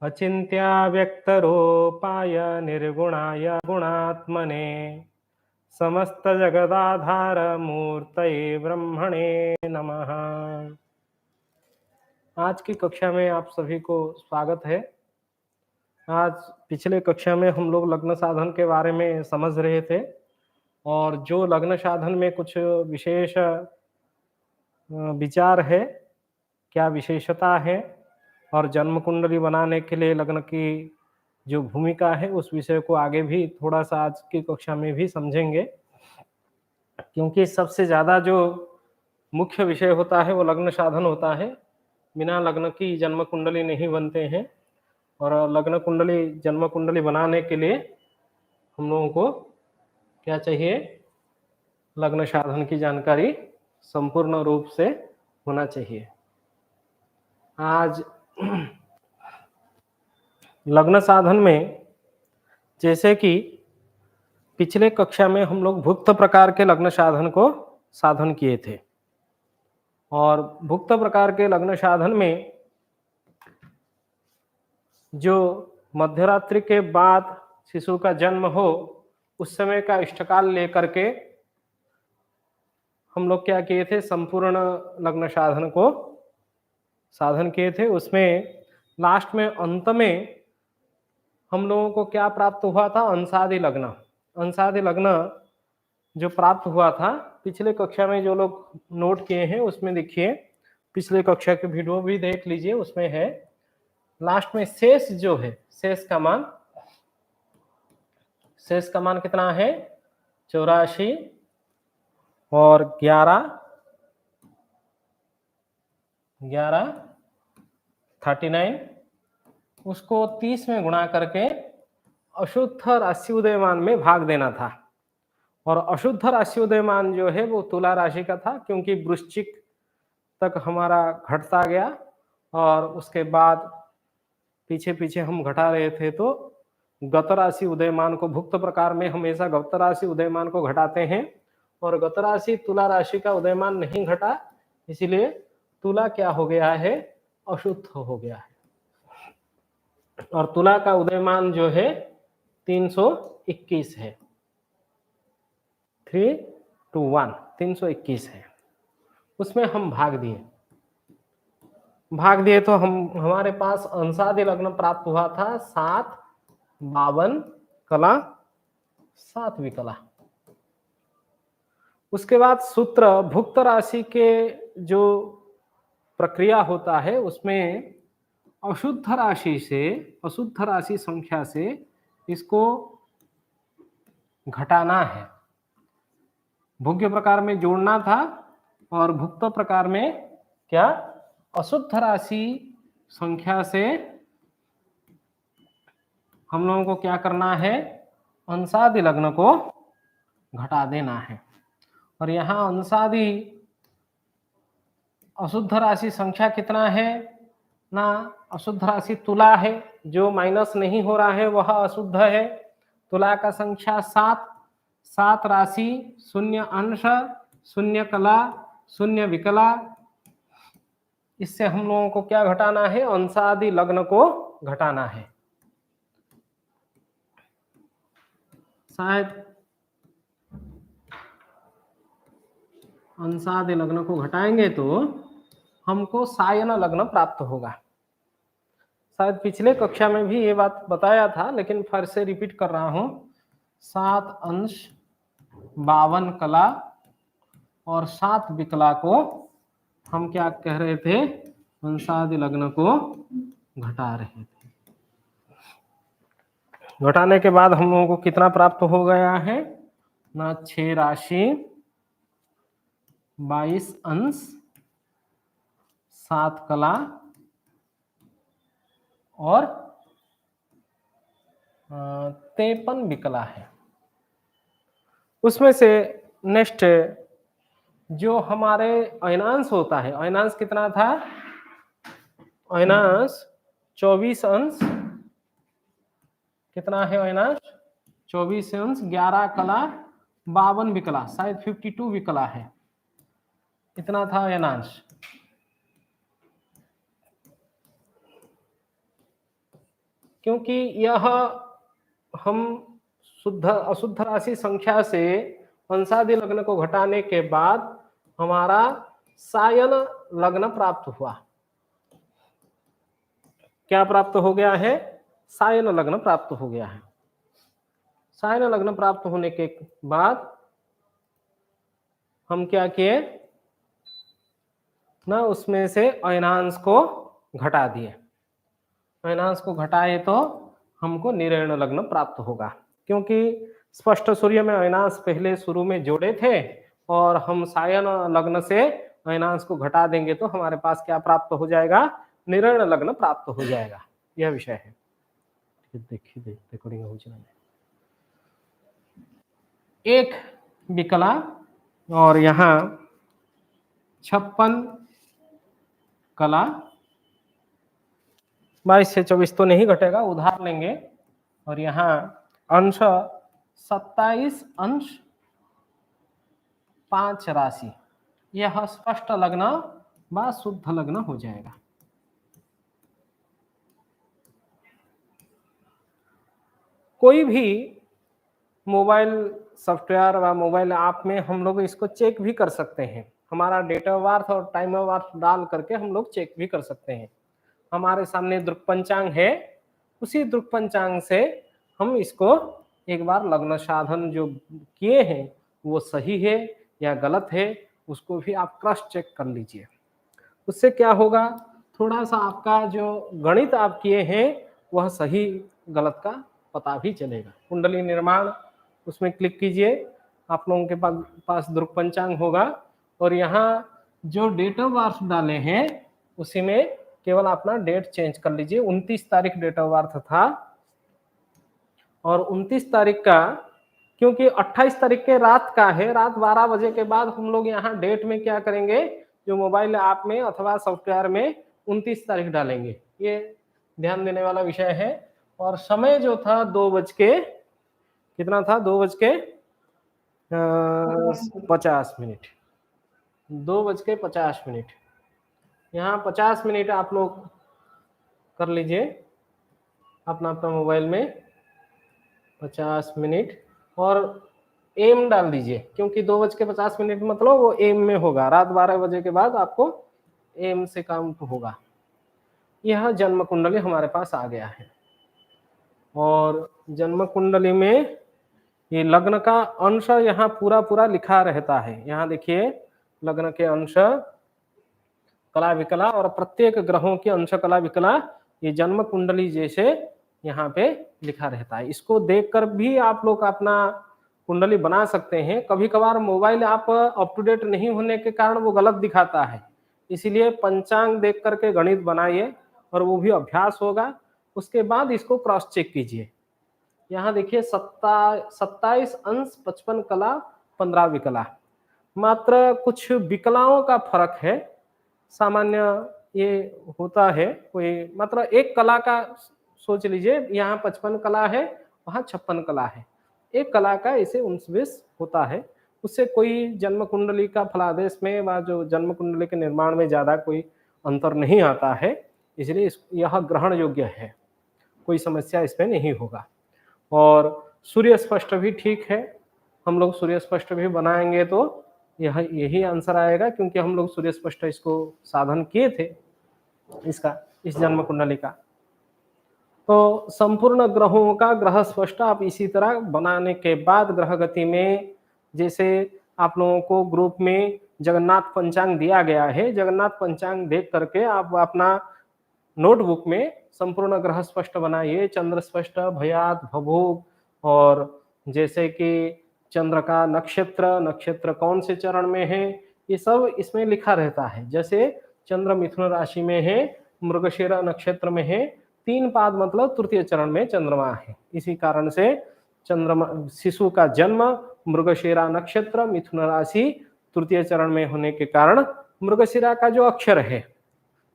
अचिन्त्या व्यक्तरूपाय निर्गुणाय गुणात्मने समस्त जगदाधार मूर्तये ब्रह्मणे नमः। आज की कक्षा में आप सभी को स्वागत है। आज पिछले कक्षा में हम लोग लग्न साधन के बारे में समझ रहे थे और जो लग्न साधन में कुछ विशेष विचार है, क्या विशेषता है और जन्म कुंडली बनाने के लिए लग्न की जो भूमिका है उस विषय को आगे भी थोड़ा सा आज की कक्षा में भी समझेंगे, क्योंकि सबसे ज़्यादा जो मुख्य विषय होता है वो लग्न साधन होता है। बिना लग्न की जन्म कुंडली नहीं बनते हैं और लग्न कुंडली जन्म कुंडली बनाने के लिए हम लोगों को क्या चाहिए, लग्न साधन की जानकारी संपूर्ण रूप से होना चाहिए। आज लग्न साधन में जैसे कि पिछले कक्षा में हम लोग भुक्त प्रकार के लग्न साधन को साधन किए थे और भुक्त प्रकार के लग्न साधन में जो मध्यरात्रि के बाद शिशु का जन्म हो उस समय का इष्टकाल लेकर के हम लोग क्या किए थे, संपूर्ण लग्न साधन को साधन किए थे। उसमें लास्ट में अंत में हम लोगों को क्या प्राप्त हुआ था, अंशादि लग्न। अंशादि लग्न जो प्राप्त हुआ था पिछले कक्षा में, जो लोग नोट किए हैं उसमें देखिए, पिछले कक्षा के वीडियो भी देख लीजिए, उसमें है लास्ट में शेष जो है, शेष का मान कितना है, 84 और 11 39, उसको 30 में गुणा करके अशुद्ध राशि उदयमान में भाग देना था। और अशुद्ध राशि उदयमान जो है वो तुला राशि का था, क्योंकि वृश्चिक तक हमारा घटता गया और उसके बाद पीछे पीछे हम घटा रहे थे। तो गत राशि उदयमान को भुक्त प्रकार में हमेशा गत राशि उदयमान को घटाते हैं और गत राशि तुला राशि का उदयमान नहीं घटा, इसीलिए तुला क्या हो गया है, अशुद्ध हो गया है। और तुला का उदयमान जो है 321 है, 321 321 है। उसमें हम भाग दिए तो हमारे पास अंशादि लग्न प्राप्त हुआ था 7 52 कला 7वीं कला। उसके बाद सूत्र भुक्त राशि के जो प्रक्रिया होता है उसमें अशुद्ध राशि संख्या से इसको घटाना है। भोग्य प्रकार में जोड़ना था और भुक्त प्रकार में क्या, अशुद्ध राशि संख्या से हम लोगों को क्या करना है, अंशादि लग्न को घटा देना है। और यहाँ अंशादि अशुद्ध राशि संख्या कितना है ना, अशुद्ध राशि तुला है, जो माइनस नहीं हो रहा है वह अशुद्ध है। तुला का संख्या 7 राशि 0 अंश 0 कला 0 विकला, इससे हम लोगों को क्या घटाना है, अंशादि लग्न को घटाना है। शायद अंशादि लग्न को घटाएंगे तो हमको सायन लग्न प्राप्त होगा। शायद पिछले कक्षा में भी ये बात बताया था, लेकिन फिर से रिपीट कर रहा हूं। 7 अंश 52 कला और 7 विकला को हम क्या कह रहे थे, अंशादि लग्न को घटा रहे थे। घटाने के बाद हम लोगों को कितना प्राप्त हो गया है ना, 6 राशि 22 अंश 7 कला और 53 विकला है। उसमें से नेक्स्ट जो हमारे अयनांश होता है, अयनांश कितना था, अयनांश 24 अंश कितना है, अयनांश 24 अंश 11 कला 52 विकला, शायद 52 विकला है, इतना था अयनांश। क्योंकि यह हम शुद्ध अशुद्ध राशि संख्या से अंशादि लग्न को घटाने के बाद हमारा सायन लग्न प्राप्त हुआ। क्या प्राप्त हो गया है? सायन लग्न प्राप्त हो गया है। सायन लग्न प्राप्त होने के बाद हम क्या किए ना, उसमें से अयनांश को घटा दिए। अयनांश को घटाए तो हमको निरयण लग्न प्राप्त होगा, क्योंकि स्पष्ट सूर्य में अयनांश पहले शुरू में जोड़े थे और हम सायन लग्न से अयनांश को घटा देंगे तो हमारे पास क्या प्राप्त हो जाएगा? निरयण लग्न प्राप्त हो जाएगा। यह विषय है। देखिए रिकॉर्डिंग हो जाए। एक विकला और यहाँ 56 कला, 22 से 24 तो नहीं घटेगा, उधार लेंगे। और यहाँ अंश 27 अंश 5 राशि, यह स्पष्ट लग्न व शुद्ध लग्न हो जाएगा। कोई भी मोबाइल सॉफ्टवेयर व मोबाइल ऐप में हम लोग इसको चेक भी कर सकते हैं। हमारा डेट ऑफ बर्थ और टाइम ऑफ बर्थ डाल करके हम लोग चेक भी कर सकते हैं। हमारे सामने दृक पंचांग है, उसी दृक पंचांग से हम इसको एक बार लग्न साधन जो किए हैं वो सही है या गलत है, उसको भी आप क्रॉस चेक कर लीजिए। उससे क्या होगा, थोड़ा सा आपका जो गणित आप किए हैं वह सही गलत का पता भी चलेगा। कुंडली निर्माण, उसमें क्लिक कीजिए, आप लोगों के पास दृक पंचांग होगा और यहाँ जो डेट ऑफ बर्थ डाले हैं उसी में केवल अपना डेट चेंज कर लीजिए। 29 तारीख डेट ऑफ बर्थ था और 29 तारीख का, क्योंकि 28 तारीख के रात का है, रात 12 बजे के बाद हम लोग यहाँ डेट में क्या करेंगे, जो मोबाइल ऐप में अथवा सॉफ्टवेयर में 29 तारीख डालेंगे। ये ध्यान देने वाला विषय है। और समय जो था 2 बज के कितना था, 2 बज के 50 मिनट, 2 बज के 50 मिनट। यहाँ 50 मिनट आप लोग कर लीजिए अपना अपना मोबाइल में 50 मिनट और एम डाल दीजिए, क्योंकि 2 बज के 50 मिनट मतलब वो एम में होगा। रात 12 बजे के बाद आपको एम से काउंट होगा। यह जन्म कुंडली हमारे पास आ गया है और जन्म कुंडली में ये लग्न का अंश यहाँ पूरा पूरा लिखा रहता है। यहाँ देखिए लग्न के अंश कला विकला और प्रत्येक ग्रहों की अंश कला विकला ये जन्म कुंडली जैसे यहाँ पे लिखा रहता है। इसको देखकर भी आप लोग अपना कुंडली बना सकते हैं। कभी कभार मोबाइल आप अप टू डेट नहीं होने के कारण वो गलत दिखाता है, इसीलिए पंचांग देख करके गणित बनाइए और वो भी अभ्यास होगा। उसके बाद इसको क्रॉस चेक कीजिए। यहाँ देखिए 27 अंश 55 कला 15 विकला, मात्र कुछ विकलाओं का फर्क है। सामान्य ये होता है, कोई मतलब एक कला का सोच लीजिए, यहाँ 55 कला है, वहाँ 56 कला है, एक कला का इसे 19-20 होता है। उससे कोई जन्म कुंडली का फलादेश में व जो जन्म कुंडली के निर्माण में ज्यादा कोई अंतर नहीं आता है, इसलिए यह ग्रहण योग्य है, कोई समस्या इसमें नहीं होगा। और सूर्य स्पष्ट भी ठीक है, हम लोग सूर्य स्पष्ट भी बनाएंगे तो यही आंसर आएगा, क्योंकि हम लोग सूर्य स्पष्ट इसको साधन किए थे इसका, इस जन्म कुंडली का। तो संपूर्ण ग्रहों का ग्रह स्पष्ट आप इसी तरह बनाने के बाद ग्रह गति में, जैसे आप लोगों को ग्रुप में जगन्नाथ पंचांग दिया गया है, जगन्नाथ पंचांग देख करके आप अपना नोटबुक में संपूर्ण ग्रह स्पष्ट बनाइए, चंद्र स्पष्ट, भयात, भभूग, और जैसे कि चंद्र का नक्षत्र कौन से चरण में है, ये सब इसमें लिखा रहता है। जैसे चंद्र मिथुन राशि में है, मृगशिरा नक्षत्र में है, 3 पाद मतलब तृतीय चरण में चंद्रमा है। इसी कारण से चंद्रमा शिशु का जन्म मृगशिरा नक्षत्र मिथुन राशि तृतीय चरण में होने के कारण मृगशिरा का जो अक्षर है,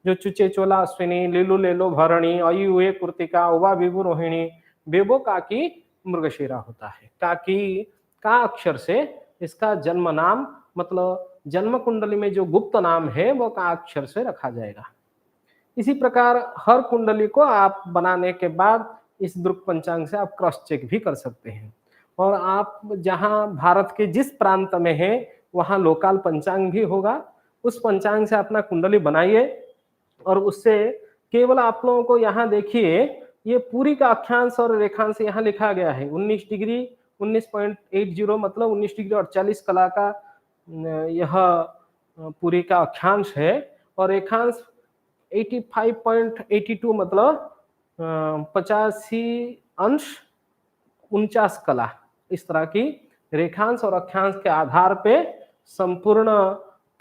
जो चुचे चोला अश्विनी लीलू लेलो भरणी अयुए कृतिका उबा विभु रोहिणी बेबो काकी मृगशिरा होता है। काकी का अक्षर से इसका जन्म नाम, मतलब जन्म कुंडली में जो गुप्त नाम है वो का अक्षर से रखा जाएगा। इसी प्रकार हर कुंडली को आप बनाने के बाद इस द्रुक पंचांग से आप क्रॉस चेक भी कर सकते हैं। और आप जहां भारत के जिस प्रांत में है वहां लोकल पंचांग भी होगा, उस पंचांग से अपना कुंडली बनाइए और उससे केवल आप लोगों को यहाँ देखिए ये पूरी का अक्षांश और रेखांश यहाँ लिखा गया है 19 डिग्री 19.80 मतलब 19 डिग्री और 40 कला का यह पूरी का अक्षांश है और रेखांश 85.82 मतलब 85 अंश 49 कला। इस तरह की रेखांश और अक्षांश के आधार पे संपूर्ण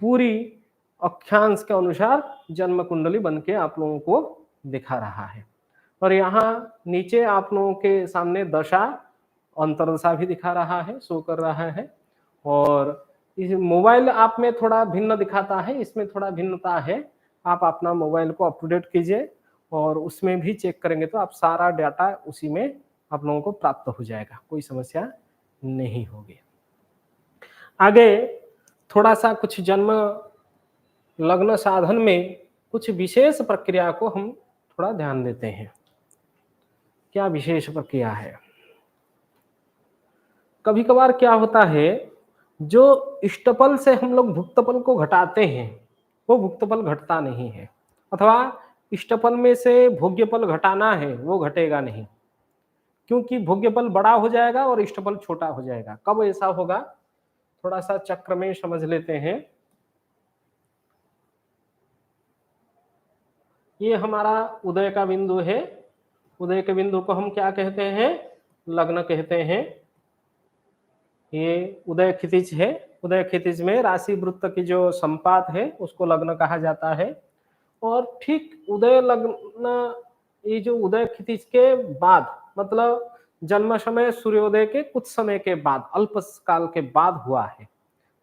पूरी अक्षांश के अनुसार जन्म कुंडली बन के आप लोगों को दिखा रहा है। और यहाँ नीचे आप लोगों के सामने दशा अंतरदशा भी दिखा रहा है, शो कर रहा है। और इस मोबाइल आप में थोड़ा भिन्न दिखाता है, इसमें थोड़ा भिन्नता है। आप अपना मोबाइल को अप टू डेट कीजिए और उसमें भी चेक करेंगे तो आप सारा डाटा उसी में आप लोगों को प्राप्त हो जाएगा, कोई समस्या नहीं होगी। आगे थोड़ा सा कुछ जन्म लग्न साधन में कुछ विशेष प्रक्रिया को हम थोड़ा ध्यान देते हैं। क्या विशेष प्रक्रिया है? कभी कभार क्या होता है, जो इष्टफल से हम लोग भुक्तफल को घटाते हैं वो भुक्तफल घटता नहीं है, अथवा इष्टफल में से भोग्यफल घटाना है वो घटेगा नहीं, क्योंकि भोग्यफल बड़ा हो जाएगा और इष्टफल छोटा हो जाएगा। कब ऐसा होगा, थोड़ा सा चक्र में समझ लेते हैं। ये हमारा उदय का बिंदु है, उदय के बिंदु को हम क्या कहते हैं? लग्न कहते हैं। ये उदय क्षितिज है, उदय क्षितिज में राशि वृत्त की जो संपात है उसको लग्न कहा जाता है। और ठीक उदय लग्न, ये जो उदय क्षितिज के बाद मतलब जन्म समय सूर्योदय के कुछ समय के बाद, अल्प काल के बाद हुआ है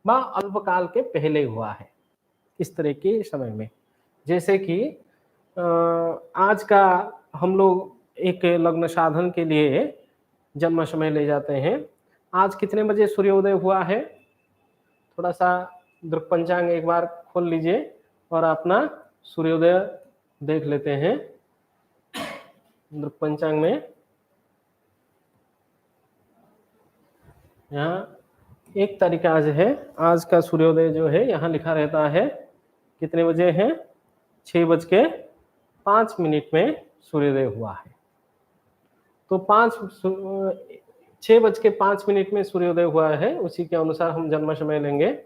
व अल्प काल के पहले हुआ है, इस तरह के समय में। जैसे कि आज का हम लोग एक लग्न साधन के लिए जन्म समय ले जाते हैं। आज कितने बजे सूर्योदय हुआ है? थोड़ा सा द्रुक पंचांग एक बार खोल लीजिए और अपना सूर्योदय देख लेते हैं। द्रुक पंचांग में यहाँ 1 तारीख आज है, आज का सूर्योदय जो है यहाँ लिखा रहता है कितने बजे है? 6:05 में सूर्योदय हुआ है। तो 6:05 में सूर्योदय हुआ है, उसी के अनुसार हम जन्म समय लेंगे।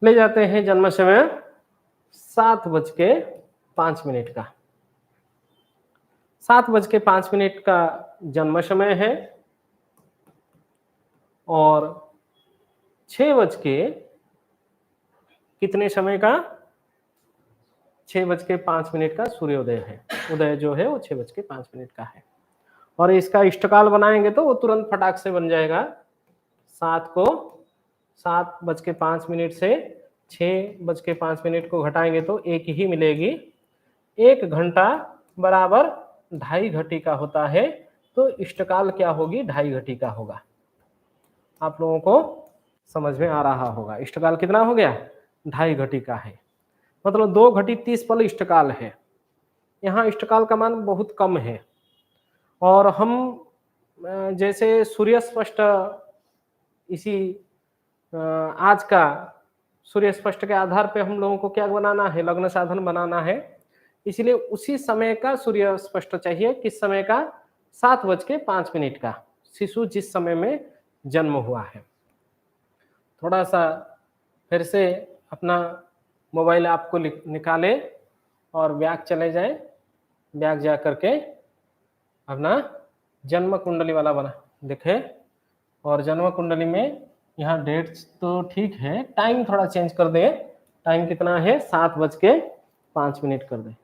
ले जाते हैं जन्म समय 7:05 का। 7:05 का जन्म समय है और 6 कितने समय का? 6:05 का सूर्योदय है। उदय जो है वो 6:05 का है। और इसका इष्टकाल बनाएंगे तो वो तुरंत फटाक से बन जाएगा। 7:05 से 6:05 को घटाएंगे तो 1 ही मिलेगी। 1 घंटा बराबर 2.5 घटिका होता है, तो इष्टकाल क्या होगी? 2.5 घटिका होगा। आप लोगों को समझ में आ रहा होगा। इष्टकाल कितना हो गया? 2.5 घटिका है, मतलब 2 घटी 30 पल इष्टकाल है। यहाँ इष्टकाल का मान बहुत कम है। और हम जैसे सूर्य स्पष्ट, इसी आज का सूर्य स्पष्ट के आधार पे हम लोगों को क्या बनाना है? लग्न साधन बनाना है। इसलिए उसी समय का सूर्य स्पष्ट चाहिए। किस समय का? 7:05 का, शिशु जिस समय में जन्म हुआ है। थोड़ा सा फिर से अपना मोबाइल आपको निकाले और ब्याग चले जाए, ब्याग जा करके अपना जन्म कुंडली वाला बना देखे। और जन्म कुंडली में यहाँ डेट्स तो ठीक है, टाइम थोड़ा चेंज कर दे। टाइम कितना है? 7:05 कर दे।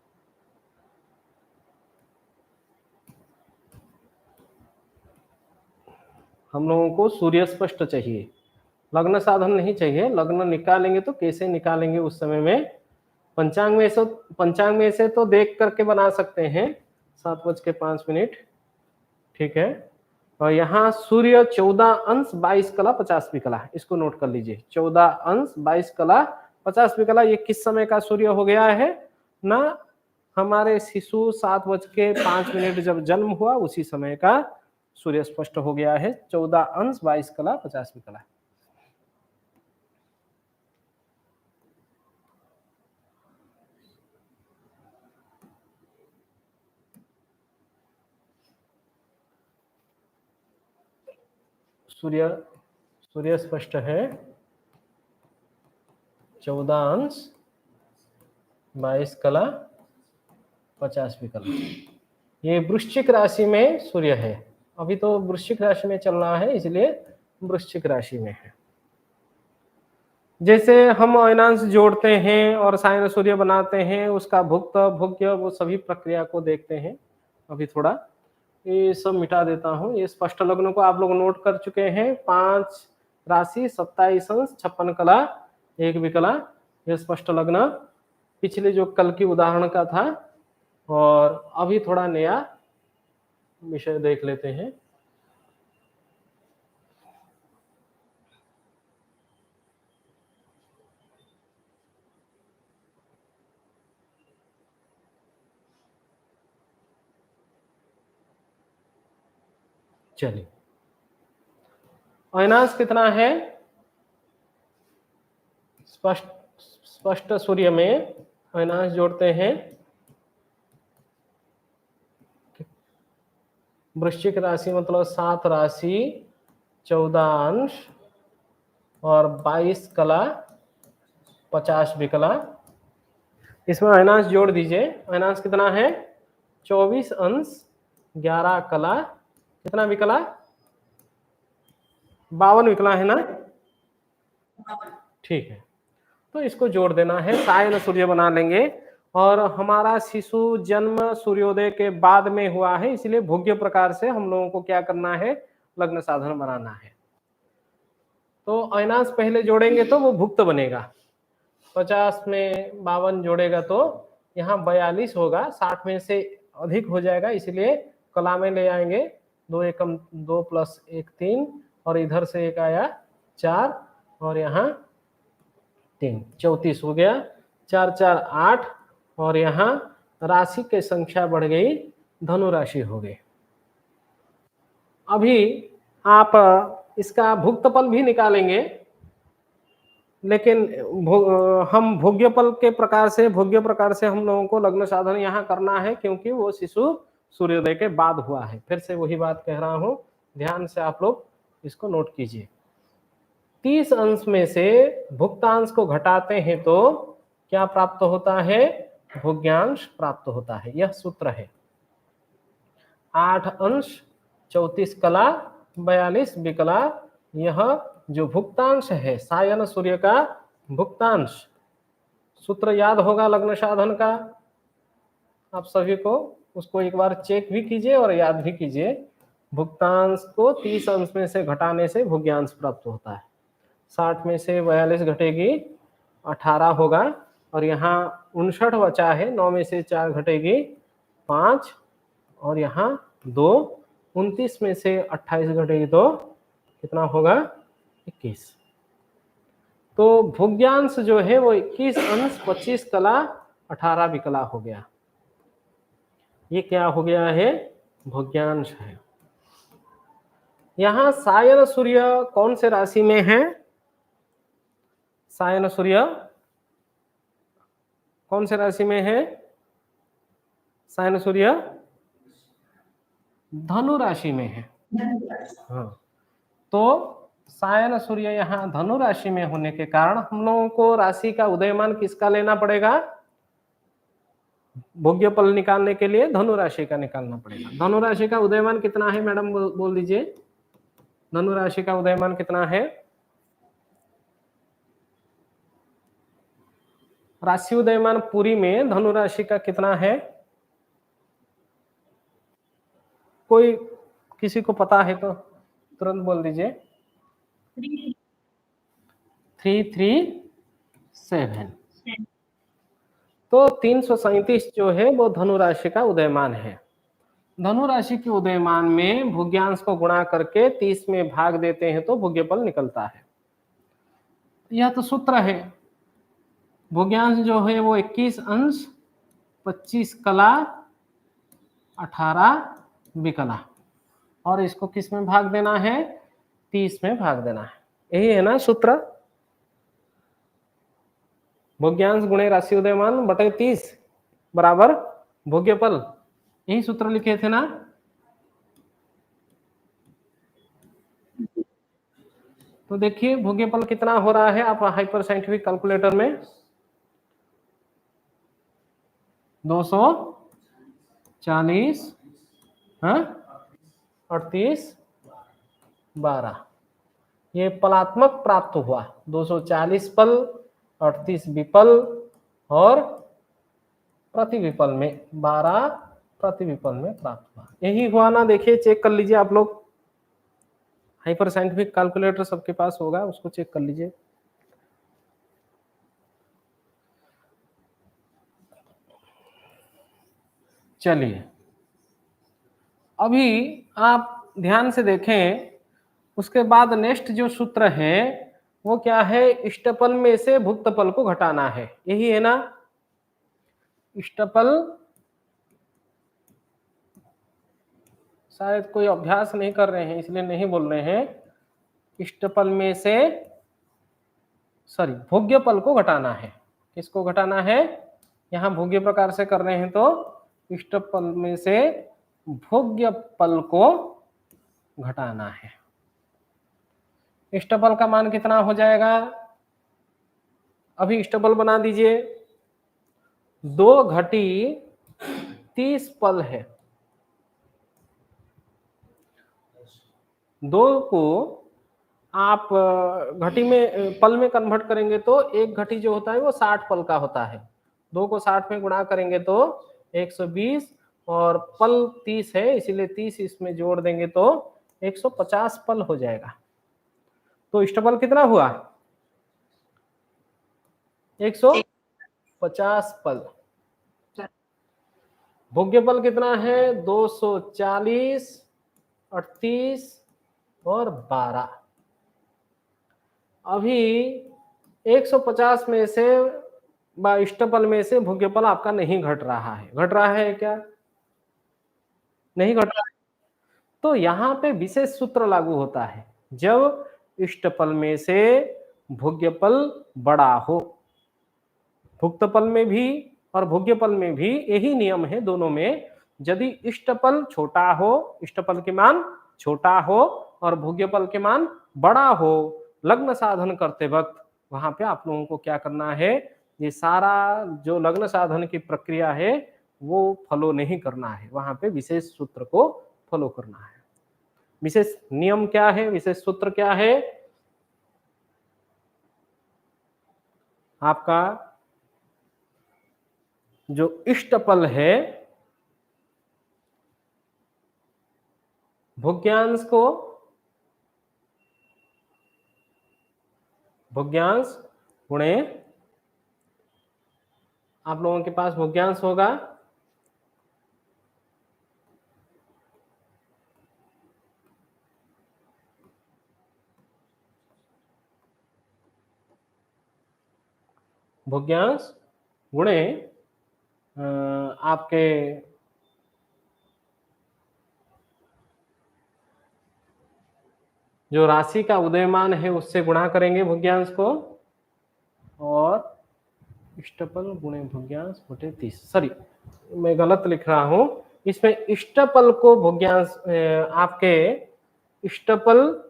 हम लोगों को सूर्य स्पष्ट चाहिए, लग्न साधन नहीं चाहिए। लग्न निकालेंगे तो कैसे निकालेंगे उस समय में? पंचांग में से तो देख करके बना सकते हैं। 7:05, ठीक है। और यहाँ सूर्य 14 अंश 22 कला 50वीं कला, इसको नोट कर लीजिए। 14 अंश 22 कला 50वीं कला, ये किस समय का सूर्य हो गया है? ना हमारे शिशु 7:05 जब जन्म हुआ उसी समय का सूर्य स्पष्ट हो गया है। 14 अंश 22 कला 50वीं कला। सूर्य सूर्य स्पष्ट है 14 अंश 22 कला 50वीं कला। ये वृश्चिक राशि में सूर्य है। अभी तो वृश्चिक राशि में चल रहा है, इसलिए वृश्चिक राशि में है। जैसे हम अयनांश जोड़ते हैं और सायन सूर्य बनाते हैं, उसका भुक्त भोग्य वो सभी प्रक्रिया को देखते हैं। अभी थोड़ा ये सब मिटा देता हूँ। ये स्पष्ट लग्नों को आप लोग नोट कर चुके हैं। 5 राशि 27 अंश 56 कला 1 विकला, ये स्पष्ट लग्न पिछले जो कल की उदाहरण का था। और अभी थोड़ा नया विषय देख लेते हैं। चलिए, अयनांश कितना है? स्पष्ट सूर्य में अयनांश जोड़ते हैं। वृश्चिक राशि मतलब 7 राशि 14 अंश और 22 कला 50 विकला। इसमें अयनांश जोड़ दीजिए। अयनांश कितना है? 24 अंश 11 कला कितना विकला? 52 विकला है ना? ठीक है, तो इसको जोड़ देना है, सायन सूर्य बना लेंगे। और हमारा शिशु जन्म सूर्योदय के बाद में हुआ है, इसलिए भोग्य प्रकार से हम लोगों को क्या करना है? लग्न साधन बनाना है। तो अयनांश पहले जोड़ेंगे तो वो भुक्त बनेगा। 50 में 52 जोड़ेगा तो यहाँ 42 होगा। 60 में से अधिक हो जाएगा, इसलिए कला में ले आएंगे। 2 एकम 2 प्लस 1 3 और इधर से एक आया 4 और यहाँ 3 34 हो गया। 4 4 8 और यहाँ राशि की संख्या बढ़ गई, धनु राशि हो गई। अभी आप इसका भुक्तफल भी निकालेंगे, लेकिन हम भोग्य प्रकार से हम लोगों को लग्न साधन यहाँ करना है, क्योंकि वो शिशु सूर्योदय के बाद हुआ है। फिर से वही बात कह रहा हूँ, ध्यान से आप लोग इसको नोट कीजिए। 30 अंश में से भुक्तांश को घटाते हैं तो क्या प्राप्त होता है? भोग्यांश प्राप्त होता है। यह सूत्र है। 8 अंश 34 कला 42 विकला, यह जो भुक्तांश है सायन सूर्य का भुक्तांश, सूत्र याद होगा लग्न साधन का आप सभी को, उसको एक बार चेक भी कीजिए और याद भी कीजिए। भुक्तांश को 30 अंश में से घटाने से भोग्यांश प्राप्त होता है। 60 में से 42 घटेगी 18 होगा, और यहाँ 59 बचा है। 9 में से 4 घटेगी 5 और यहाँ 2। 29 में से 28 घटेगी तो कितना होगा? 21। तो भोग्यांश जो है वो 21 अंश 25 कला 18 विकला हो गया। ये क्या हो गया है? भोग्यांश है। यहाँ सायन सूर्य कौन से राशि में है? सायन सूर्य कौन से राशि में है? सायन सूर्य धनु राशि में है। हाँ, तो सायन सूर्य यहाँ धनु राशि में होने के कारण हम लोगों को राशि का उदयमान किसका लेना पड़ेगा? भोग्य फल निकालने के लिए धनु राशि का निकालना पड़ेगा। धनु राशि का उदयमान कितना है मैडम? बोल दीजिए, धनु राशि का उदयमान कितना है? राशि उदयमान पूरी में धनु राशि का कितना है? कोई किसी को पता है तो तुरंत बोल दीजिए। 337। तो 337 जो है वो धनु राशि का उदयमान है। धनु राशि के उदयमान में भोग्यांश को गुणा करके 30 में भाग देते हैं तो भोग्यफल निकलता है। यह तो सूत्र है। भोग्यांश जो है वो 21 अंश 25 कला 18 विकला, और इसको किस में भाग देना है? 30 में भाग देना है। यही है ना सूत्र, भोग्यांश गुणे राशि उदयमान बटे 30 बराबर भोग्यफल, यही सूत्र लिखे थे ना। तो देखिए भोग्यफल कितना हो रहा है आप हाइपर साइंटिफिक कैलकुलेटर में, 240 38 12, ये पलात्मक प्राप्त हुआ, 240 पल 38 विपल और प्रति विपल में 12 प्रति विपल में प्राप्त हुआ। यही हुआ ना, देखिए चेक कर लीजिए आप लोग, हाइपर साइंटिफिक कैलकुलेटर सबके पास होगा, उसको चेक कर लीजिए। चलिए अभी आप ध्यान से देखें, उसके बाद नेक्स्ट जो सूत्र है वो क्या है? इष्टपल में से भुक्तपल को घटाना है, यही है ना। इष्टपल, शायद कोई अभ्यास नहीं कर रहे हैं इसलिए नहीं बोल रहे हैं। इष्टपल में से भोग्यपल को घटाना है। किसको घटाना है? यहाँ भोग्य प्रकार से कर रहे हैं तो इष्टपल में से भोग्यपल को घटाना है। इष्टपल का मान कितना हो जाएगा? अभी इष्टपल बना दीजिए, 2 घटी 30 पल है, 2 को आप घटी में पल में कन्वर्ट करेंगे तो एक घटी जो होता है वो 60 पल का होता है, 2 को 60 में गुणा करेंगे तो 120, और पल 30 है इसीलिए 30 इसमें जोड़ देंगे तो 150 पल हो जाएगा। तो इष्टपल कितना हुआ? 150 पल। भोग्यपल कितना है? 240, 38 और 12। अभी 150 में से इष्टपल में से भोग्यपल आपका नहीं घट रहा है, घट रहा है क्या? नहीं घट रहा है। तो यहाँ पे विशेष सूत्र लागू होता है, जब इष्टपल में से भोग्यपल बड़ा हो। भुक्तपल में भी और भोग्यपल में भी यही नियम है दोनों में, यदि इष्टपल छोटा हो, इष्टपल के मान छोटा हो और भोग्यपल के मान बड़ा हो, लग्न साधन करते वक्त वहां पे आप लोगों को क्या करना है? ये सारा जो लग्न साधन की प्रक्रिया है वो फॉलो नहीं करना है, वहां पे विशेष सूत्र को फॉलो करना है। विशेष नियम क्या है? विशेष सूत्र क्या है? आपका जो इष्टपल है भोग्यांश को भोग्यांश गुणे, आप लोगों के पास भोग्यांश होगा भोग्यांश गुणे आपके जो राशि का उदयमान है उससे गुणा करेंगे भोग्यांश को, और इष्टपल गुणे भोग्यांश बटे 30। सॉरी मैं गलत लिख रहा हूं, इसमें इष्टपल को भोग्यांश आपके इष्टपल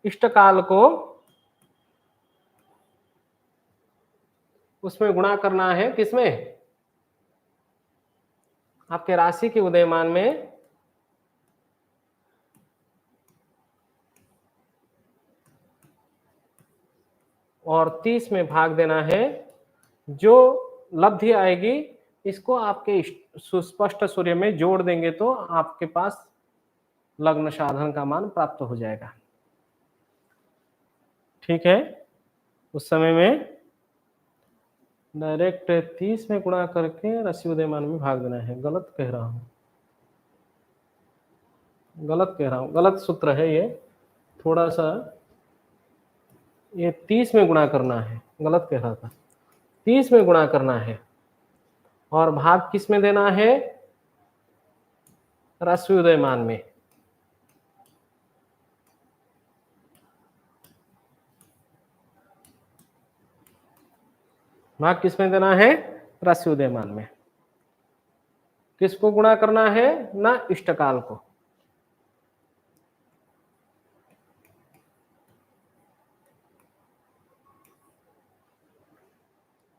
इष्टकाल को उसमें गुणा करना है, किसमें? आपके राशि के उदयमान में, और 30 में भाग देना है। जो लब्धि आएगी इसको आपके सुस्पष्ट सूर्य में जोड़ देंगे तो आपके पास लग्न साधन का मान प्राप्त हो जाएगा। ठीक है, उस समय में डायरेक्ट 30 में गुणा करके राशि उदयमान में भाग देना है। गलत कह रहा हूं, गलत सूत्र है ये, थोड़ा सा ये 30 में गुणा करना है, गलत कह रहा था, 30 में गुणा करना है और भाग किस में देना है, ह्रस्व उदयमान में। भाग किस में देना है, ह्रस्व उदयमान में। किसको गुणा करना है, ना इष्टकाल को।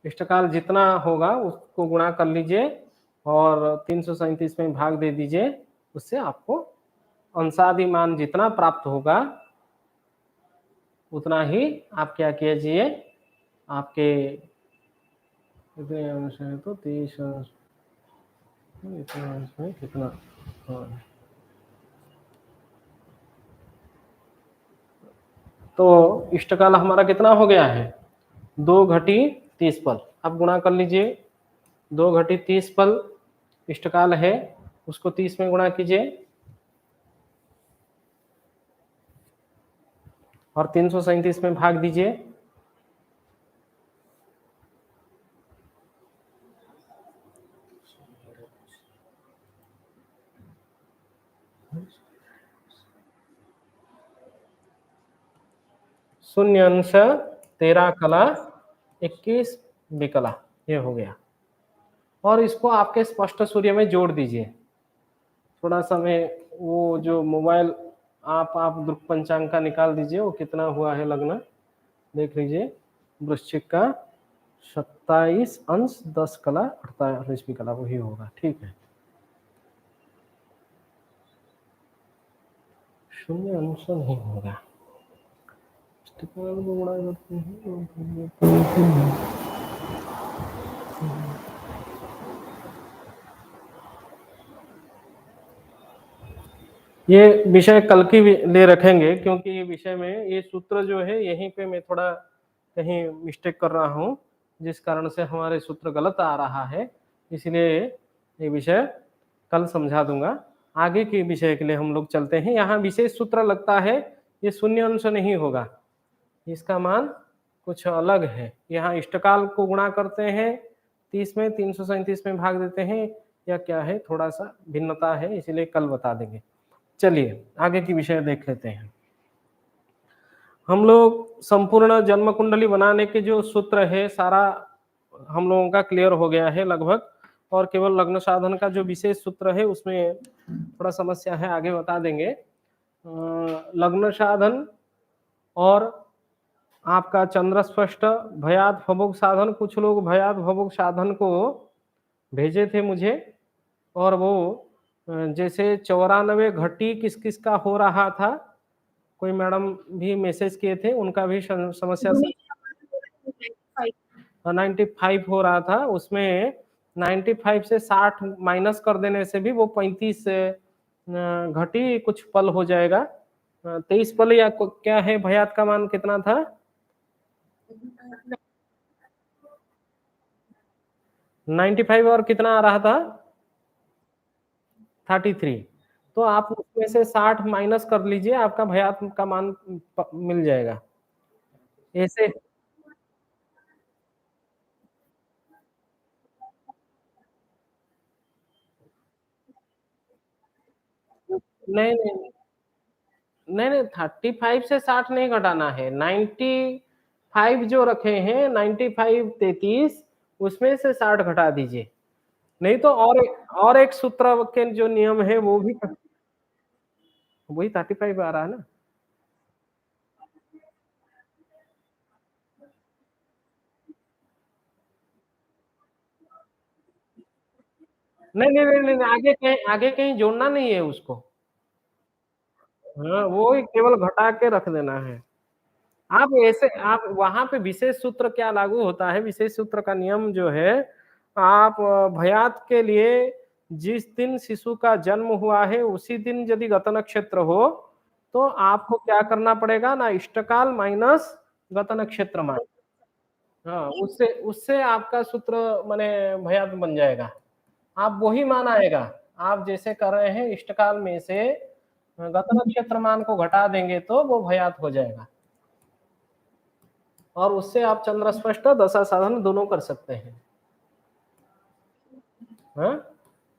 इष्टकाल जितना होगा उसको गुणा कर लीजिए और 337 में भाग दे दीजिए, उससे आपको अंशादि मान जितना प्राप्त होगा उतना ही आप क्या कीजिए, आपके कितने अंश है तो 30 अंश, इतना अंश में कितना, हाँ। तो इष्टकाल हमारा कितना हो गया है, 2 घटी 30 पल। आप गुणा कर लीजिए, 2 घटी 30 पल इष्टकाल है, उसको 30 में गुणा कीजिए और 337 में भाग दीजिए। शून्य अंश 13 कला 21 विकला, ये हो गया। और इसको आपके स्पष्ट सूर्य में जोड़ दीजिए। थोड़ा सा मैं वो जो मोबाइल आप द्रुक पंचांग का निकाल दीजिए, वो कितना हुआ है लग्न देख लीजिए। वृश्चिक का 27 अंश 10 कला 48 विकला, वही होगा, ठीक है। शून्य अंश नहीं होगा, ये विषय कल की ले रखेंगे, क्योंकि ये विषय में ये सूत्र जो है यहीं पे मैं थोड़ा कहीं मिस्टेक कर रहा हूँ, जिस कारण से हमारे सूत्र गलत आ रहा है, इसलिए ये विषय कल समझा दूंगा। आगे के विषय के लिए हम लोग चलते हैं। यहाँ विशेष सूत्र लगता है, ये शून्य अंश नहीं होगा, इसका मान कुछ अलग है। यहाँ इष्टकाल को गुणा करते हैं 30 में, 337 में भाग देते हैं, या क्या है, थोड़ा सा भिन्नता है, इसलिए कल बता देंगे। चलिए आगे की विषय देख लेते हैं। हम लोग संपूर्ण जन्म कुंडली बनाने के जो सूत्र है सारा हम लोगों का क्लियर हो गया है लगभग, और केवल लग्न साधन का जो विशेष सूत्र है उसमें थोड़ा समस्या है, आगे बता देंगे। लग्न साधन और आपका चंद्र स्पष्ट भयात भवोग साधन, कुछ लोग भयात भवोग साधन को भेजे थे मुझे, और वो जैसे 94 घटी किस किस का हो रहा था, कोई मैडम भी मैसेज किए थे, उनका भी समस्या 95 हो रहा था, उसमें 95 से 60 माइनस कर देने से भी वो 35 घटी कुछ पल हो जाएगा। 23 पल या क्या है, भयात का मान कितना था, 95 और कितना आ रहा था, 33। तो आप उसमें से 60 माइनस कर लीजिए, आपका भयात का मान मिल जाएगा। ऐसे नहीं नहीं नहीं नहीं 35 से 60 नहीं घटाना है, 95 जो रखे हैं, 95 33, उसमें से 60 घटा दीजिए। नहीं तो और एक सूत्र के जो नियम है वो भी वही 35 आ रहा है ना। नहीं नहीं नहीं नहीं, आगे कहीं जोड़ना नहीं है उसको। हाँ, वो ही केवल घटा के रख देना है। आप ऐसे आप वहां पे विशेष सूत्र क्या लागू होता है, विशेष सूत्र का नियम जो है, आप भयात के लिए जिस दिन शिशु का जन्म हुआ है उसी दिन यदि गत नक्षत्र हो तो आपको क्या करना पड़ेगा ना, इष्टकाल माइनस गत नक्षत्र मान। हाँ, उससे उससे आपका सूत्र माने भयात बन जाएगा। आप वही मान आएगा, आप जैसे कर रहे हैं इष्टकाल में से गत नक्षत्र मान को घटा देंगे तो वो भयात हो जाएगा, और उससे आप चंद्र स्पष्ट दशा साधन दोनों कर सकते हैं। हाँ,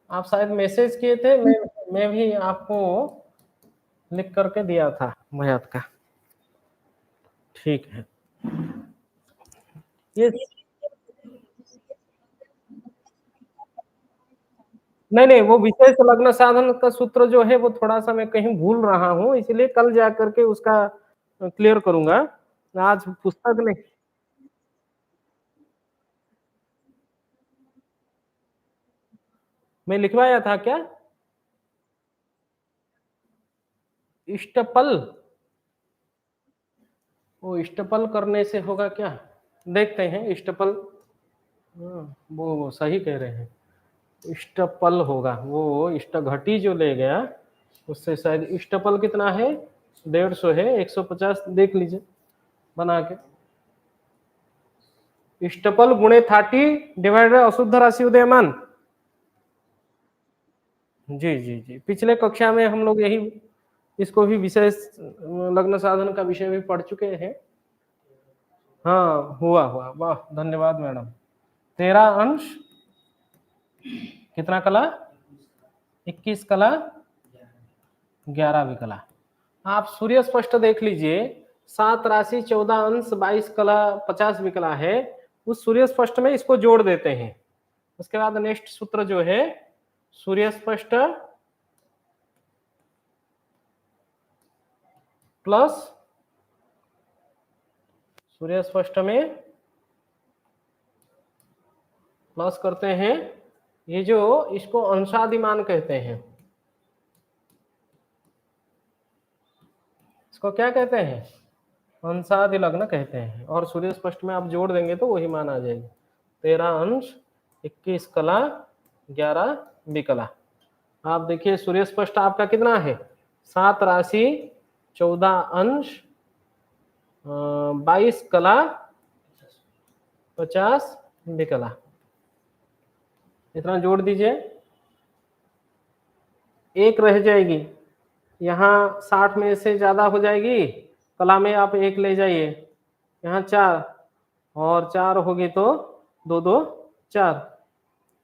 आप शायद मैसेज किए थे, मैं भी आपको लिख करके दिया था मैथ का। ठीक है, ये नहीं नहीं, वो विशेष लग्न साधन का सूत्र जो है वो थोड़ा सा मैं कहीं भूल रहा हूँ, इसलिए कल जा करके उसका क्लियर करूंगा। आज पुस्तक नहीं। मैं लिखवाया था क्या? इष्टपल? वो इष्टपल करने से होगा क्या? देखते हैं इष्टपल। हाँ, वो सही कह रहे हैं, इष्टपल होगा। वो इष्टघटी जो ले गया उससे शायद इष्टपल कितना है, 150 है, 150 देख लीजिए बना के। इष्टपल गुणे 30 डिवाइडेड अशुद्ध राशि उदयमान। जी जी जी, पिछले कक्षा में हम लोग यही, इसको भी विशेष लग्न साधन का विषय भी पढ़ चुके हैं। हाँ, हुआ हुआ, वाह धन्यवाद मैडम। 13 अंश कितना कला, 21 कला 11 विकला। आप सूर्य स्पष्ट देख लीजिए, 7 राशि 14 अंश 22 कला 50 विकला है। उस सूर्य स्पष्ट में इसको जोड़ देते हैं। उसके बाद नेक्स्ट सूत्र जो है, सूर्य स्पष्ट प्लस सूर्य स्पष्ट में प्लस करते हैं, ये जो इसको अंशादिमान कहते हैं, इसको क्या कहते हैं, अंशादि लग्न कहते हैं। और सूर्य स्पष्ट में आप जोड़ देंगे तो वही मान आ जाएगी, 13 अंश 21 कला 11 विकला। आप देखिए सूर्य स्पष्ट आपका कितना है, 7 राशि 14 अंश 22 कला 50 विकला। इतना जोड़ दीजिए, एक रह जाएगी, यहाँ 60 में से ज्यादा हो जाएगी, कला में आप एक ले जाइए, यहाँ 4 और 4 होगी तो 2 2 4,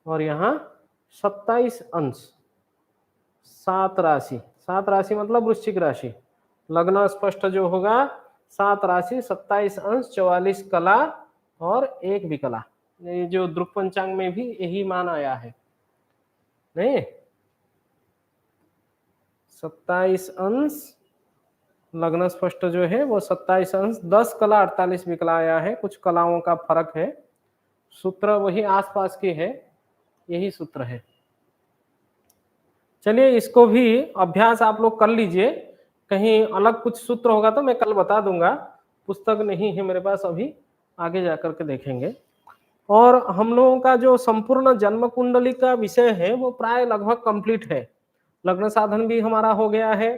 और यहाँ 27 अंश 7 राशि, 7 राशि मतलब वृश्चिक राशि, लग्न स्पष्ट जो होगा 7 राशि 27 अंश 44 कला और 1 विकला। ये जो ध्रुव पंचांग में भी यही मान आया है, नहीं 27 अंश लग्न स्पष्ट जो है वो 27 अंश 10 कला 48 विकला आया है, कुछ कलाओं का फर्क है, सूत्र वही आसपास की है, यही सूत्र है। चलिए इसको भी अभ्यास आप लोग कर लीजिए, कहीं अलग कुछ सूत्र होगा तो मैं कल बता दूंगा, पुस्तक नहीं है मेरे पास अभी, आगे जाकर के देखेंगे। और हम लोगों का जो संपूर्ण जन्म कुंडली का विषय है वो प्राय लगभग कंप्लीट है। लग्न साधन भी हमारा हो गया है,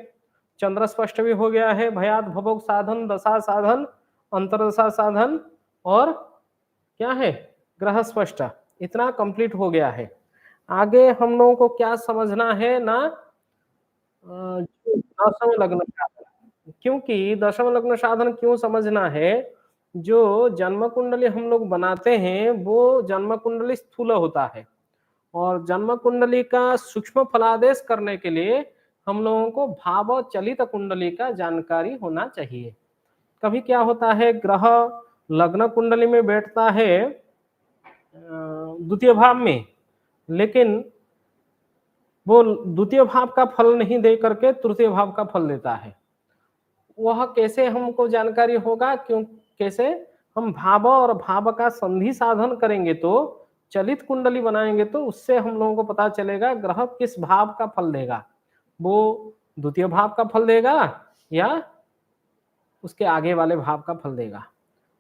चंद्र स्पष्ट भी हो गया है, भयात भवोग साधन, दशा साधन, अंतरदशा साधन, और क्या है, ग्रह स्पष्ट, इतना कंप्लीट हो गया है। आगे हम लोगों को क्या समझना है ना, दशम लग्न साधन। क्योंकि दशम लग्न साधन क्यों समझना है, जो जन्म कुंडली हम लोग बनाते हैं वो जन्म कुंडली स्थूल होता है, और जन्म कुंडली का सूक्ष्म फलादेश करने के लिए हम लोगों को भाव चलित कुंडली का जानकारी होना चाहिए। कभी क्या होता है, ग्रह लग्न कुंडली में बैठता है द्वितीय भाव में, लेकिन वो द्वितीय भाव का फल नहीं दे करके तृतीय भाव का फल देता है। वह कैसे हमको जानकारी होगा, क्यों कैसे, हम भाव और भाव का संधि साधन करेंगे तो चलित कुंडली बनाएंगे तो उससे हम लोगों को पता चलेगा ग्रह किस भाव का फल देगा, वो द्वितीय भाव का फल देगा या उसके आगे वाले भाव का फल देगा।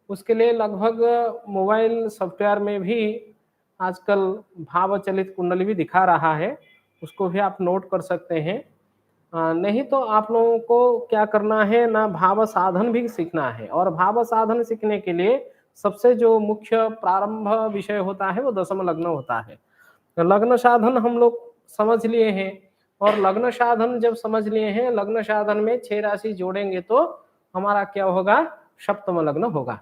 उसके लिए लगभग मोबाइल सॉफ्टवेयर में भी आजकल भाव चलित कुंडली भी दिखा रहा है, उसको भी आप नोट कर सकते हैं। नहीं तो आप लोगों को क्या करना है ना, भाव साधन भी सीखना है, और भाव साधन सीखने के लिए सबसे जो मुख्य प्रारंभ विषय होता है वो दशम लग्न होता है। लग्न साधन हम लोग समझ लिए हैं, और लग्न साधन जब समझ लिए हैं, लग्न साधन में 6 राशि जोड़ेंगे तो हमारा क्या होगा, सप्तम लग्न होगा।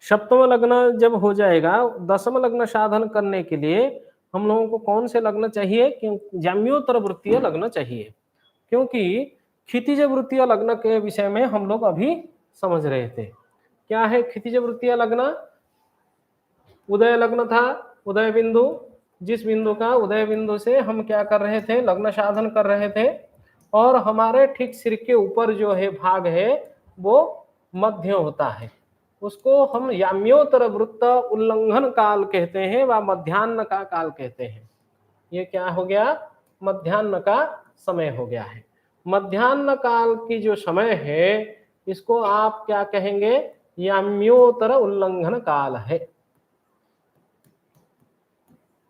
सप्तम लग्न जब हो जाएगा, दशम लग्न साधन करने के लिए हम लोगों को कौन से लग्न चाहिए? क्यों जाम्योत्तर वृत्तीय लग्न चाहिए, क्योंकि क्षितिज वृत्तीय लग्न के विषय में हम लोग अभी समझ रहे थे। क्या है क्षितिज वृत्तीय लग्न? उदय लग्न था, उदय बिंदु, जिस बिंदु का उदय बिंदु से हम क्या कर रहे थे? लग्न साधन कर रहे थे, और हमारे ठीक सिर के ऊपर जो है भाग है वो मध्य होता है, उसको हम याम्योत्तर वृत्त उल्लंघन काल कहते हैं व मध्याह्न का काल कहते हैं। ये क्या हो गया? मध्याह्न का समय हो गया है। मध्याह्न काल की जो समय है इसको आप क्या कहेंगे? याम्योत्तर उल्लंघन काल है,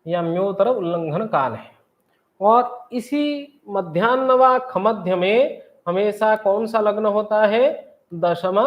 याम्योत्तर उल्लंघन काल है। और इसी मध्याह्न व खमध्य में हमेशा कौन सा लग्न होता है? दशम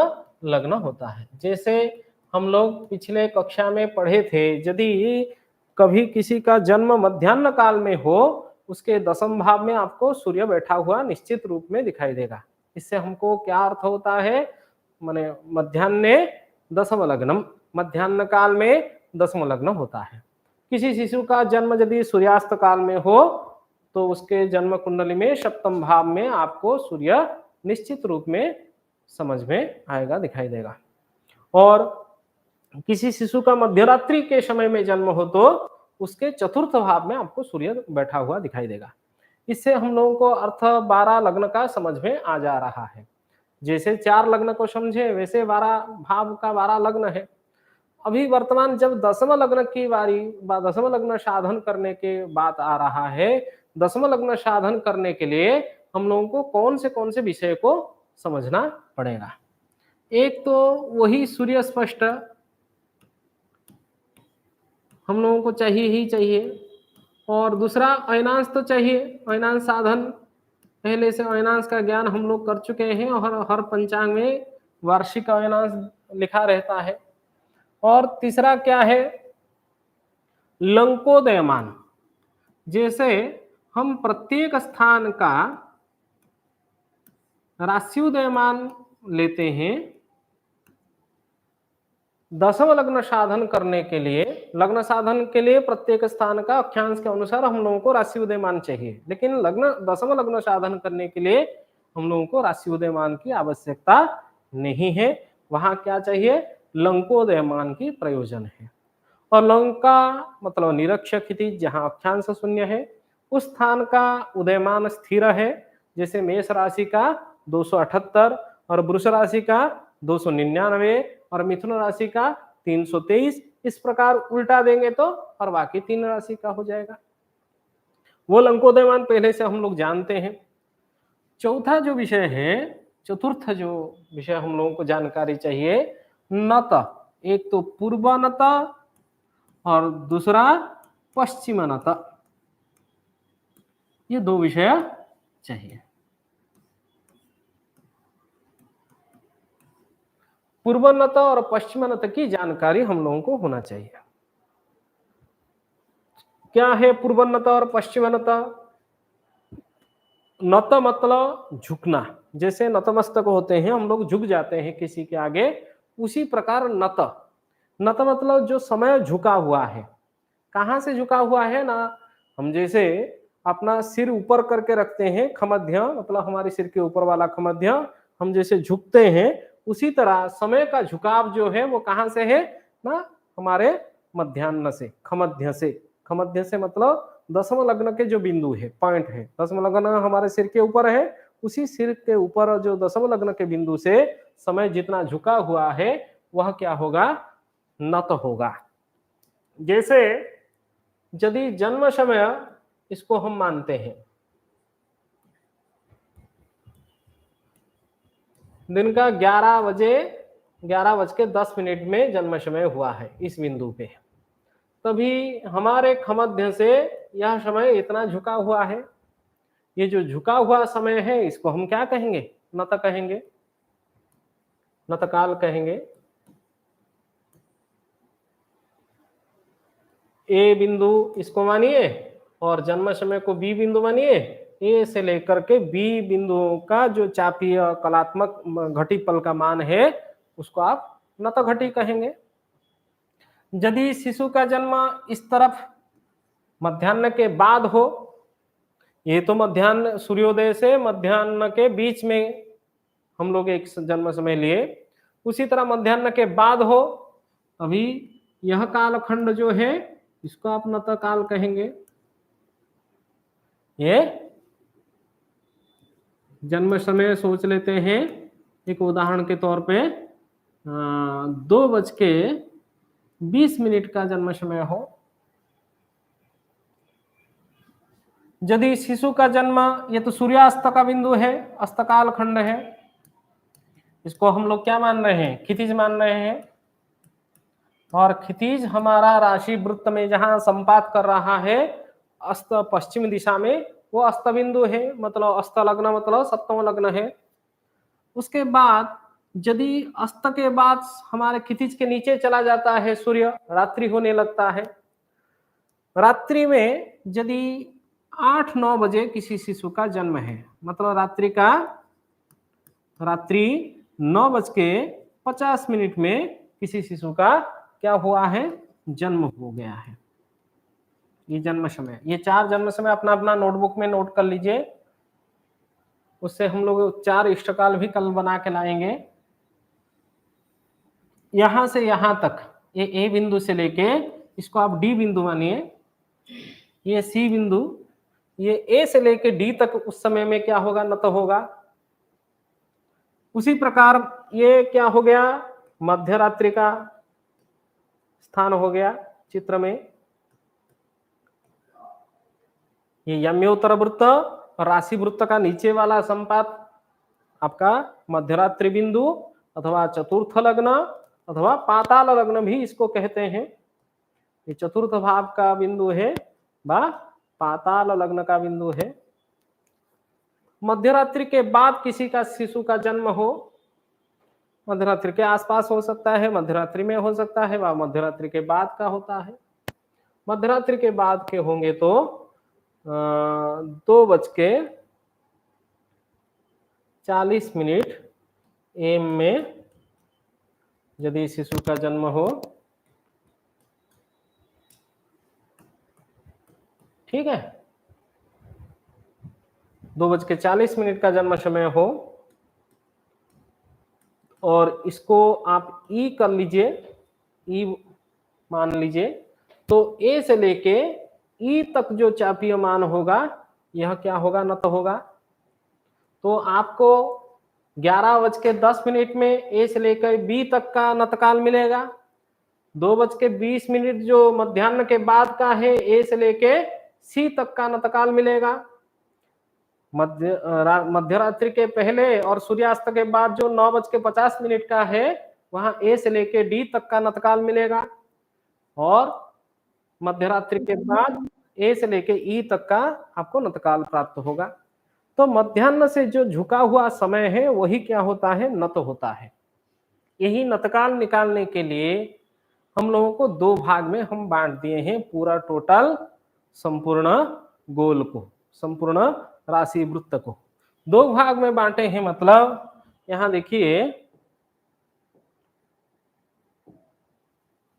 लग्न होता है। जैसे हम लोग पिछले कक्षा में पढ़े थे, यदि कभी किसी का जन्म मध्याह्न काल में हो, उसके दशम भाव में आपको सूर्य बैठा हुआ निश्चित रूप में दिखाई देगा। इससे हमको क्या अर्थ होता है? माने मध्याह्ने दशम लग्नम, मध्याह्न काल में दशम लग्न होता है। किसी शिशु का जन्म यदि सूर्यास्त काल में हो तो उसके जन्म कुंडली में सप्तम भाव में आपको सूर्य निश्चित रूप में समझ में आएगा, दिखाई देगा। और किसी शिशु का मध्यरात्रि के समय में जन्म हो तो उसके चतुर्थ भाव में आपको सूर्य बैठा हुआ दिखाई देगा। इससे हम लोगों को अर्थ 12 लग्न का समझ में आ जा रहा है। जैसे 4 लग्न को समझे वैसे 12 भाव का 12 लग्न है। अभी वर्तमान जब दसम लग्न की बारी, दसम लग्न साधन करने के बात आ रहा है, दसम लग्न साधन करने के लिए हम लोगों को कौन से विषय को समझना पड़ेगा? एक तो वही सूर्य स्पष्ट हम लोगों को चाहिए ही चाहिए, और दूसरा अयनांश तो चाहिए, अयनांश साधन पहले से अयनांश का ज्ञान हम लोग कर चुके हैं और हर पंचांग में वार्षिक अयनांश लिखा रहता है। और तीसरा क्या है? लंकोदयमान। जैसे हम प्रत्येक स्थान का राशिउदयमान लेते हैं, दसम लग्न साधन करने के लिए, लग्न साधन के लिए प्रत्येक स्थान का अक्षांश के अनुसार हम लोगों को राशि उदयमान चाहिए, लेकिन लग्न दसम लग्न साधन करने के लिए हम लोगों को राशि उदयमान की आवश्यकता नहीं है। वहां क्या चाहिए? लंकोदयमान की प्रयोजन है। और लंका मतलब निरक्षक स्थिति, जहां अक्षांश शून्य है, उस स्थान का उदयमान स्थिर है। जैसे मेष राशि का 278 और वृष राशि का 299 और मिथुन राशि का 323। इस प्रकार उल्टा देंगे तो और बाकी 3 राशि का हो जाएगा। वो लंकोदयमान पहले से हम लोग जानते हैं। चौथा जो विषय है, चतुर्थ जो विषय हम लोगों को जानकारी चाहिए, नत। एक तो पूर्व नत और दूसरा पश्चिम नत, ये 2 विषय चाहिए। पूर्व नत और पश्चिम नत की जानकारी हम लोगों को होना चाहिए। क्या है पूर्व नत और पश्चिम नत? नत मतलब झुकना, जैसे नतमस्तक होते हैं, हम लोग झुक जाते हैं किसी के आगे, उसी प्रकार नत। नत मतलब जो समय झुका हुआ है। कहां से झुका हुआ है ना? हम जैसे अपना सिर ऊपर करके रखते हैं, खमध्य मतलब हमारे सिर के ऊपर वाला खमध्य, हम जैसे झुकते हैं, उसी तरह समय का झुकाव जो है वो कहां से है ना? हमारे मध्याह्न से, खमध्य से। खमध्य से मतलब दसम लग्न के जो बिंदु है, पॉइंट है, दसम लग्न हमारे सिर के ऊपर है, उसी सिर के ऊपर जो दसम लग्न के बिंदु से समय जितना झुका हुआ है वह क्या होगा? नत होगा। जैसे यदि जन्म समय इसको हम मानते हैं, दिन का 11:10 में जन्म समय हुआ है इस बिंदु पे, तभी हमारे खमध्य से यह समय इतना झुका हुआ है। ये जो झुका हुआ समय है इसको हम क्या कहेंगे? नत कहेंगे, नतकाल कहेंगे। ए बिंदु इसको मानिए और जन्म समय को बी बिंदु मानिए। ए से लेकर के बी बिंदुओं का जो चापीय कलात्मक घटीपल का मान है उसको आप नत घटी कहेंगे। यदि शिशु का जन्म इस तरफ मध्याह्न के बाद हो, ये तो मध्याह्न सूर्योदय से मध्याह्न के बीच में हम लोग एक जन्म समय लिए, उसी तरह मध्याह्न के बाद हो, अभी यह कालखंड जो है इसको आप नत काल कहेंगे। ये जन्म समय सोच लेते हैं एक उदाहरण के तौर पे 2:20 का जन्म समय हो। यदि शिशु का जन्म, ये तो सूर्यास्त का बिंदु है, अस्तकाल खंड है, इसको हम लोग क्या मान रहे हैं, क्षितिज मान रहे हैं। और क्षितिज हमारा राशि वृत्त में जहां संपात कर रहा है अस्त पश्चिम दिशा में, वो अस्त बिंदु है, मतलब अस्त लग्न मतलब सप्तम लग्न है। उसके बाद यदि अस्त के बाद हमारे क्षितिज के नीचे चला जाता है सूर्य, रात्रि होने लगता है। रात्रि में यदि 8-9 बजे किसी शिशु का जन्म है, मतलब रात्रि 9:50 में किसी शिशु का क्या हुआ है, जन्म हो गया है। ये जन्म समय, ये 4 जन्म समय अपना अपना नोटबुक में नोट कर लीजिए, उससे हम लोग 4 इष्टकाल भी कल बना के लाएंगे। यहां से यहां तक, ये ए बिंदु से लेके इसको आप डी बिंदु मानिए, ये सी बिंदु, ये ए से लेके डी तक उस समय में क्या होगा, नत होगा। उसी प्रकार ये क्या हो गया, मध्य रात्रि का स्थान हो गया चित्र में। ये यम्योत्तर वृत्त और राशि वृत्त का नीचे वाला संपात आपका मध्यरात्रि बिंदु अथवा चतुर्थ लग्न अथवा पाताल लग्न भी इसको कहते हैं। ये चतुर्थ भाव का बिंदु है व पाताल लग्न का बिंदु है। मध्यरात्रि के बाद किसी का शिशु का जन्म हो, मध्यरात्रि के आसपास हो सकता है, मध्यरात्रि में हो सकता है, व मध्यरात्रि के बाद का होता है। मध्यरात्रि के बाद के होंगे तो 2:40 AM में यदि शिशु का जन्म हो, ठीक है, 2:40 का जन्म समय हो, और इसको आप ई कर लीजिए, ई मान लीजिए, तो ए से लेके ई तक जो चापीयमान होगा यह क्या होगा, नत होगा। तो आपको 11:10 में ए से लेकर बी तक का नतकाल मिलेगा। 2:20 जो मध्याह्न के बाद का है, ए से लेके सी तक का नतकाल मिलेगा। मध्यरात्रि के पहले और सूर्यास्त के बाद जो 9:50 का है, वहां ए से लेके डी तक का नतकाल मिलेगा। और मध्यरात्रि के बाद ए से लेके ई तक का आपको नतकाल प्राप्त होगा। तो मध्याह्न से जो झुका हुआ समय है वही क्या होता है, नत होता है। यही नतकाल निकालने के लिए हम लोगों को 2 भाग में हम बांट दिए हैं पूरा टोटल संपूर्ण गोल को, संपूर्ण राशि वृत्त को 2 भाग में बांटे हैं। मतलब यहां देखिए,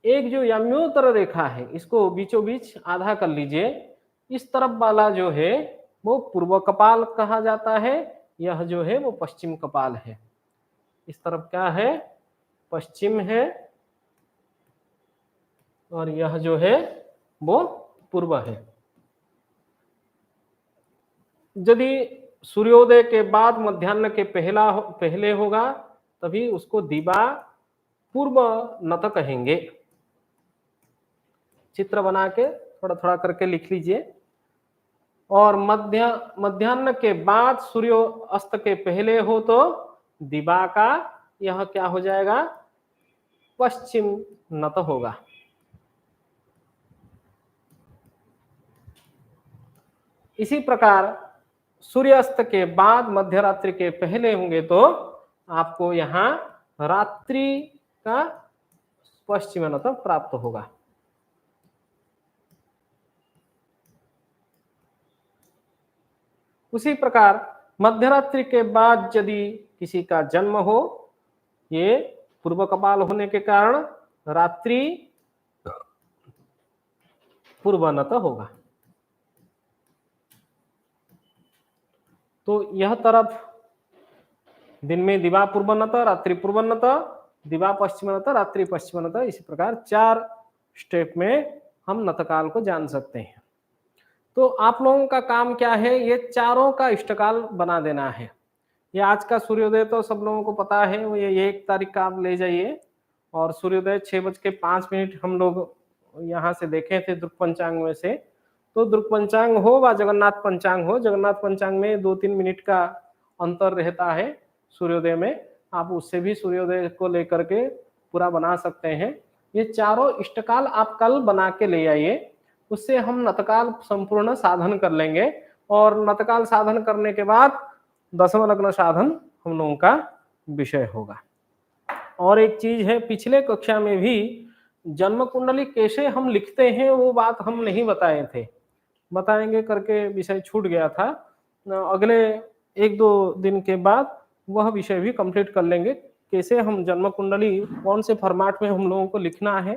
एक जो यम्योत्तर रेखा है इसको बीचों बीच आधा कर लीजिए। इस तरफ वाला जो है वो पूर्व कपाल कहा जाता है, यह जो है वो पश्चिम कपाल है। इस तरफ क्या है, पश्चिम है, और यह जो है वो पूर्व है। यदि सूर्योदय के बाद मध्याह्न के पहले होगा तभी उसको दिवा पूर्व नत कहेंगे। चित्र बना के थोड़ा थोड़ा करके लिख लीजिए। और मध्याह्न के बाद सूर्य अस्त के पहले हो तो दिवा का यह क्या हो जाएगा, पश्चिम नत होगा। इसी प्रकार सूर्यास्त के बाद मध्यरात्रि के पहले होंगे तो आपको यहाँ रात्रि का पश्चिम नत प्राप्त होगा। उसी प्रकार मध्यरात्रि के बाद यदि किसी का जन्म हो, ये पूर्व कपाल होने के कारण रात्रि पूर्व नत होगा। तो यह तरफ दिन में दिवा पूर्वनत, रात्रि पूर्वनत, दिवा पश्चिमनत, रात्रि पश्चिमनत, इसी प्रकार 4 स्टेप में हम नतकाल को जान सकते हैं। तो आप लोगों का काम क्या है, ये चारों का इष्टकाल बना देना है। ये आज का सूर्योदय तो सब लोगों को पता है, वो ये 1 तारीख का आप ले जाइए, और सूर्योदय 6:05 हम लोग यहाँ से देखे थे द्रुक पंचांग में से। तो द्रुक पंचांग हो व जगन्नाथ पंचांग हो, जगन्नाथ पंचांग में 2-3 मिनट का अंतर रहता है सूर्योदय में, आप उससे भी सूर्योदय को लेकर के पूरा बना सकते हैं। ये चारों इष्टकाल आप कल बना के ले आइए, उससे हम नतकाल संपूर्ण साधन कर लेंगे, और नतकाल साधन करने के बाद दशम लग्न साधन हम लोगों का विषय होगा। और एक चीज है, पिछले कक्षा में भी जन्म कुंडली कैसे हम लिखते हैं वो बात हम नहीं बताए थे, बताएंगे करके विषय छूट गया था। अगले 1-2 दिन के बाद वह विषय भी कंप्लीट कर लेंगे, कैसे हम जन्म कुंडली कौन से फॉर्मेट में हम लोगों को लिखना है,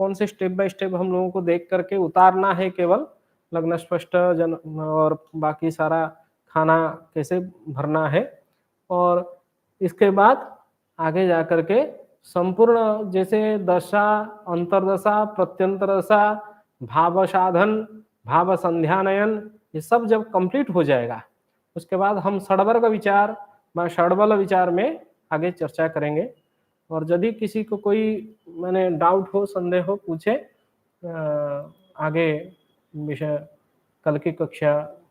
कौन से स्टेप बाय स्टेप हम लोगों को देख करके उतारना है, केवल लग्न स्पष्ट जन्म और बाकी सारा खाना कैसे भरना है, और इसके बाद आगे जा करके संपूर्ण जैसे दशा, अंतरदशा, प्रत्यंतर दशा, भाव साधन, भाव संध्यानयन, ये सब जब कंप्लीट हो जाएगा उसके बाद हम षडवर्ग विचार व षडबल विचार में आगे चर्चा करेंगे। और यदि किसी को कोई मैंने डाउट हो, संदेह हो, पूछे आगे विषय कल की कक्षा